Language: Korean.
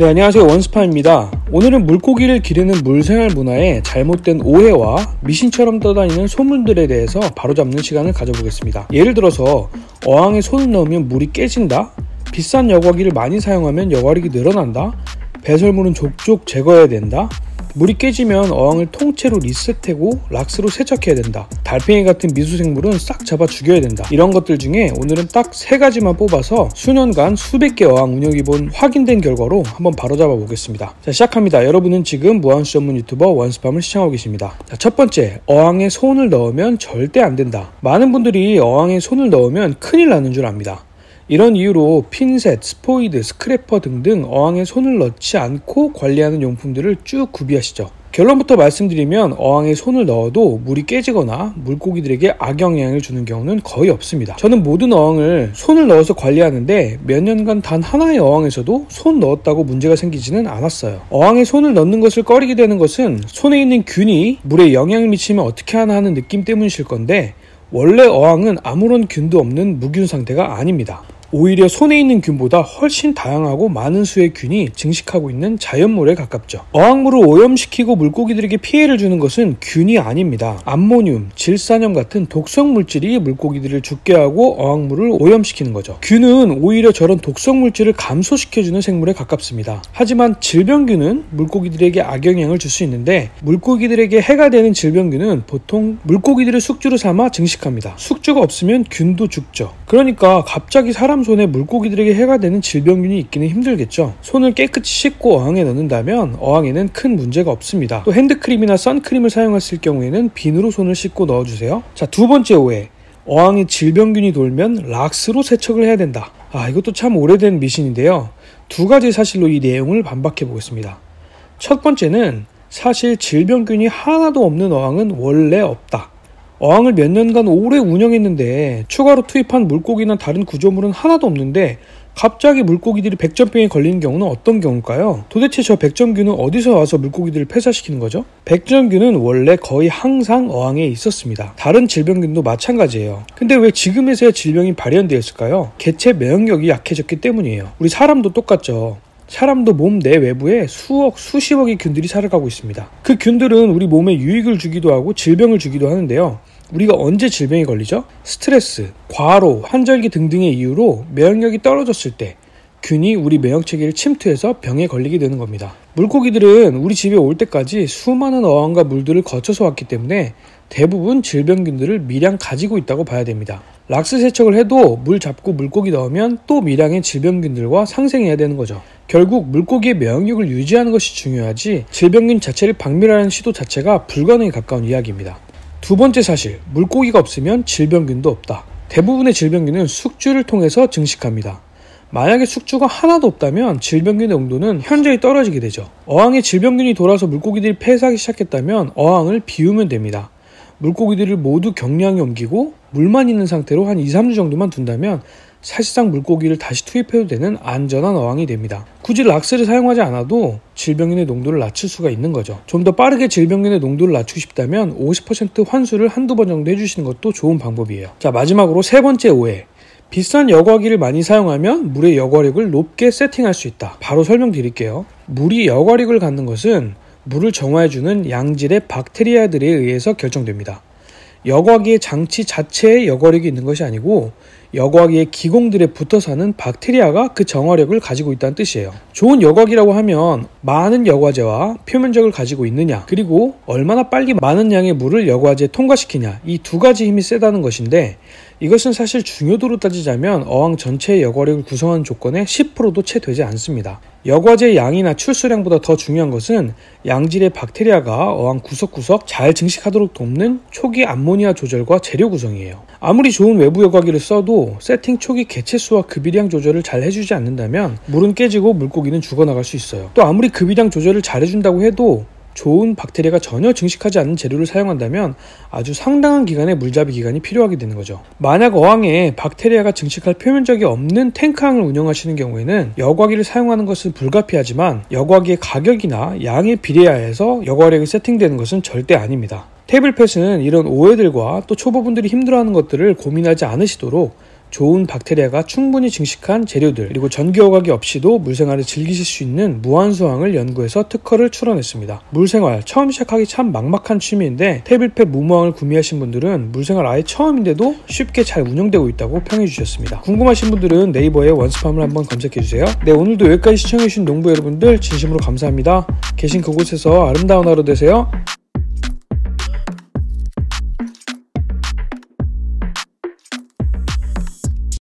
네, 안녕하세요. 원스파입니다. 오늘은 물고기를 기르는 물생활 문화의 잘못된 오해와 미신처럼 떠다니는 소문들에 대해서 바로잡는 시간을 가져보겠습니다. 예를 들어서 어항에 손을 넣으면 물이 깨진다, 비싼 여과기를 많이 사용하면 여과력이 늘어난다, 배설물은 족족 제거해야 된다, 물이 깨지면 어항을 통째로 리셋하고 락스로 세척해야 된다, 달팽이 같은 미수생물은 싹 잡아 죽여야 된다. 이런 것들 중에 오늘은 딱 3가지만 뽑아서 수년간 수백 개 어항 운영해본 확인된 결과로 한번 바로잡아 보겠습니다. 자, 시작합니다. 여러분은 지금 무한수 전문 유튜버 원스팜을 시청하고 계십니다. 자, 첫 번째, 어항에 손을 넣으면 절대 안 된다. 많은 분들이 어항에 손을 넣으면 큰일 나는 줄 압니다. 이런 이유로 핀셋, 스포이드, 스크래퍼 등등 어항에 손을 넣지 않고 관리하는 용품들을 쭉 구비하시죠. 결론부터 말씀드리면 어항에 손을 넣어도 물이 깨지거나 물고기들에게 악영향을 주는 경우는 거의 없습니다. 저는 모든 어항을 손을 넣어서 관리하는데 몇 년간 단 하나의 어항에서도 손 넣었다고 문제가 생기지는 않았어요. 어항에 손을 넣는 것을 꺼리게 되는 것은 손에 있는 균이 물에 영향을 미치면 어떻게 하나 하는 느낌 때문이실 건데, 원래 어항은 아무런 균도 없는 무균 상태가 아닙니다. 오히려 손에 있는 균보다 훨씬 다양하고 많은 수의 균이 증식하고 있는 자연물에 가깝죠. 어항물을 오염시키고 물고기들에게 피해를 주는 것은 균이 아닙니다. 암모늄, 질산염 같은 독성 물질이 물고기들을 죽게 하고 어항물을 오염시키는 거죠. 균은 오히려 저런 독성 물질을 감소시켜주는 생물에 가깝습니다. 하지만 질병균은 물고기들에게 악영향을 줄 수 있는데, 물고기들에게 해가 되는 질병균은 보통 물고기들을 숙주로 삼아 증식합니다. 숙주가 없으면 균도 죽죠. 그러니까 갑자기 사람 손에 물고기들에게 해가 되는 질병균이 있기는 힘들겠죠. 손을 깨끗이 씻고 어항에 넣는다면 어항에는 큰 문제가 없습니다. 또 핸드크림이나 선크림을 사용했을 경우에는 비누로 손을 씻고 넣어주세요. 자, 두 번째 오해. 어항에 질병균이 돌면 락스로 세척을 해야 된다. 이것도 참 오래된 미신인데요. 2가지 사실로 이 내용을 반박해 보겠습니다. 첫 번째는 사실 질병균이 하나도 없는 어항은 원래 없다. 어항을 몇 년간 오래 운영했는데 추가로 투입한 물고기나 다른 구조물은 하나도 없는데 갑자기 물고기들이 백전병에 걸리는 경우는 어떤 경우일까요? 도대체 저 백전균은 어디서 와서 물고기들을 폐사시키는 거죠? 백전균은 원래 거의 항상 어항에 있었습니다. 다른 질병균도 마찬가지예요. 근데 왜 지금에서야 질병이 발현되었을까요? 개체 면역력이 약해졌기 때문이에요. 우리 사람도 똑같죠. 사람도 몸 내외부에 수억, 수십억의 균들이 살아가고 있습니다. 그 균들은 우리 몸에 유익을 주기도 하고 질병을 주기도 하는데요. 우리가 언제 질병에 걸리죠? 스트레스, 과로, 환절기 등등의 이유로 면역력이 떨어졌을 때 균이 우리 면역체계를 침투해서 병에 걸리게 되는 겁니다. 물고기들은 우리 집에 올 때까지 수많은 어항과 물들을 거쳐서 왔기 때문에 대부분 질병균들을 미량 가지고 있다고 봐야 됩니다. 락스 세척을 해도 물 잡고 물고기 넣으면 또 미량의 질병균들과 상생해야 되는 거죠. 결국 물고기의 면역력을 유지하는 것이 중요하지 질병균 자체를 박멸하는 시도 자체가 불가능에 가까운 이야기입니다. 두 번째 사실, 물고기가 없으면 질병균도 없다. 대부분의 질병균은 숙주를 통해서 증식합니다. 만약에 숙주가 하나도 없다면 질병균의 농도는 현저히 떨어지게 되죠. 어항에 질병균이 돌아서 물고기들이 폐사하기 시작했다면 어항을 비우면 됩니다. 물고기들을 모두 경량에 옮기고 물만 있는 상태로 한 2-3주 정도만 둔다면 사실상 물고기를 다시 투입해도 되는 안전한 어항이 됩니다. 굳이 락스를 사용하지 않아도 질병균의 농도를 낮출 수가 있는 거죠. 좀 더 빠르게 질병균의 농도를 낮추고 싶다면 50% 환수를 한두 번 정도 해주시는 것도 좋은 방법이에요. 자, 마지막으로 3번째 오해. 비싼 여과기를 많이 사용하면 물의 여과력을 높게 세팅할 수 있다. 바로 설명드릴게요. 물이 여과력을 갖는 것은 물을 정화해주는 양질의 박테리아들에 의해서 결정됩니다. 여과기의 장치 자체에 여과력이 있는 것이 아니고 여과기의 기공들에 붙어 사는 박테리아가 그 정화력을 가지고 있다는 뜻이에요. 좋은 여과기라고 하면 많은 여과제와 표면적을 가지고 있느냐, 그리고 얼마나 빨리 많은 양의 물을 여과제에 통과시키냐, 이 2가지 힘이 세다는 것인데, 이것은 사실 중요도로 따지자면 어항 전체의 여과력을 구성하는 조건에 10%도 채 되지 않습니다. 여과제의 양이나 출수량보다 더 중요한 것은 양질의 박테리아가 어항 구석구석 잘 증식하도록 돕는 초기 암모니아 조절과 재료 구성이에요. 아무리 좋은 외부 여과기를 써도 세팅 초기 개체수와 급이량 조절을 잘 해주지 않는다면 물은 깨지고 물고기는 죽어나갈 수 있어요. 또 아무리 급이량 조절을 잘 해준다고 해도 좋은 박테리아가 전혀 증식하지 않는 재료를 사용한다면 아주 상당한 기간의 물잡이 기간이 필요하게 되는 거죠. 만약 어항에 박테리아가 증식할 표면적이 없는 탱크항을 운영하시는 경우에는 여과기를 사용하는 것은 불가피하지만 여과기의 가격이나 양에 비례하여서 여과력이 세팅되는 것은 절대 아닙니다. 테이블팻은 이런 오해들과 또 초보분들이 힘들어하는 것들을 고민하지 않으시도록 좋은 박테리아가 충분히 증식한 재료들, 그리고 전기허가기 없이도 물생활을 즐기실 수 있는 무한수항을 연구해서 특허를 출원했습니다. 물생활 처음 시작하기 참 막막한 취미인데 테이블팻 무모항을 구매하신 분들은 물생활 아예 처음인데도 쉽게 잘 운영되고 있다고 평해 주셨습니다. 궁금하신 분들은 네이버에 원스팜을 한번 검색해주세요. 네, 오늘도 여기까지 시청해주신 농부 여러분들 진심으로 감사합니다. 계신 그곳에서 아름다운 하루 되세요.